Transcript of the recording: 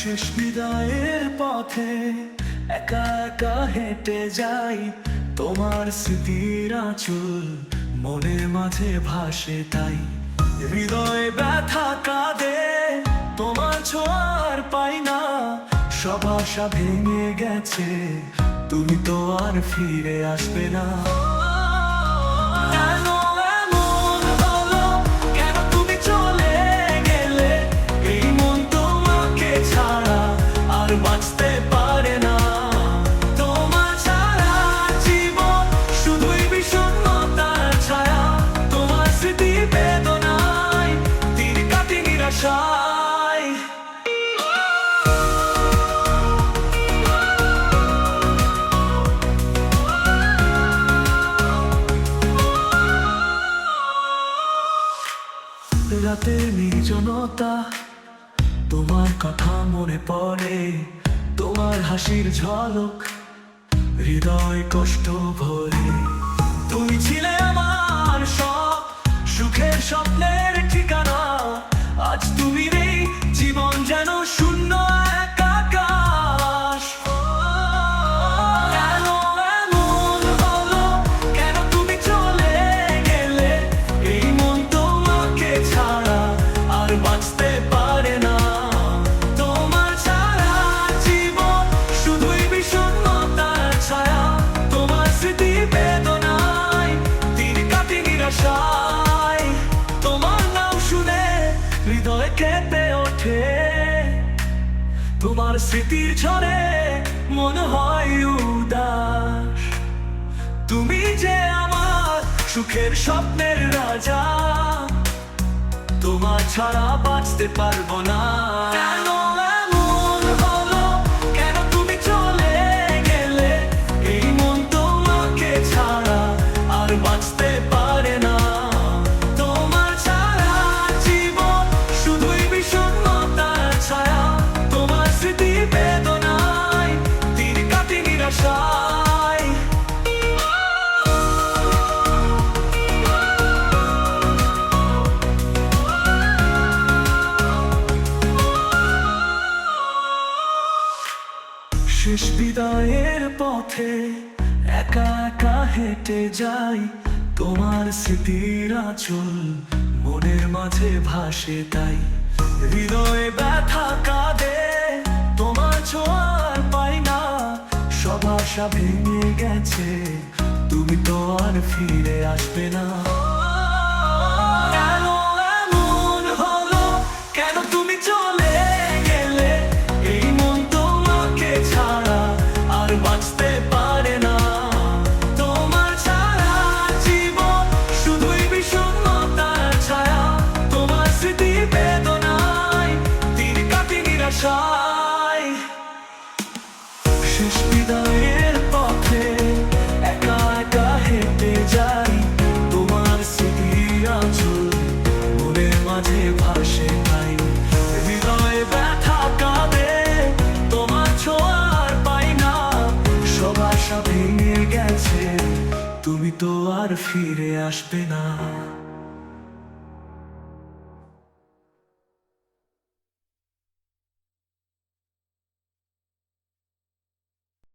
শেষ বিদায়ের পথে একা একা হেঁটে যাই, তোমার স্মৃতির আঁচল মনের মাঝে ভাসে তাই। হৃদয়ে ব্যথা কাঁদে, তোমার ছোঁয়ার পাই না, সব আশা ভেঙে গেছে, তুমি তো আর ফিরে আসবে না। কেন এমন হলো, কেন তুমি চলে গেলে, এই মন তোমাকে ছাড়া আর বাঁচতে পারে না। তোমার ছাড়া জীবন শুধুই বিষণ্ণতার ছায়া, তোমার স্মৃতি বেদনায় তীর কাটে নিরাশায়। রাতের নির্জনতা, তোমার কথা মনে পড়ে, তোমার হাসির ঝলক হৃদয় কষ্ট ভরে। তুমি ছিলে আমার সব সুখের স্বপ্নের ঠিকানা, আজ তুমি নেই, জীবন যেন শূন্য এক আকাশ। কেন এমন হলো, কেন তুমি চলে গেলে, এই মন তোমাকে ছাড়া আর বাঁচতে পারে না। তোমার ছাড়া জীবন শুধুই বিষণ্ণতার ছায়া, তোমার স্মৃতি বেদনায় তীর কাটে নিরাশায়। তোমার নাম শুনে হৃদয় কেঁপে ওঠে, তোমার স্মৃতির ঝড়ে মন হয় উদাস। তুমি যে আমার সুখের স্বপ্নের রাজা, তোমার ছাড়া বাঁচতে পারবো না। কেন এমন হলো, কেন তুমি চলে গেলে, এই মন তোমাকে ছাড়া আর বাঁচতে পারে না। তোমার ছাড়া জীবন শুধুই বিষণ্ণতার ছায়া, তোমার স্মৃতি বেদনায় তীর কাটে নিরাশায়। শেষ বিদায়ের পথে একা একা হেঁটে যাই, তোমার স্মৃতির আঁচল মনের মাঝে ভাসে তাই। হৃদয়ে ব্যথা কাঁদে, তোমার ছোঁয়ার পাই না, সব আশা ভেঙে গেছে, তুমি তো আর ফিরে আসবে না। কেন এমন হলো, কেন তুমি চলে গেলে, এই মন তোমাকে ছাড়া আর বাঁচতে পারে না। তোমার ছাড়া জীবন শুধুই বিষণ্ণতার ছায়া, তোমার স্মৃতি বেদনায় তীর কাটে নিরাশায়। শেষ বিদায়ের পথে একা একা হেঁটে যাই, তোমার স্মৃতির আঁচল মনের মাঝে ভাসে তাই। হৃদয়ে ব্যথা কাঁদে, তোমার ছোঁয়ার পাই না, সব আশা ভেঙে গেছে, তুমি তো আর ফিরে আসবে না।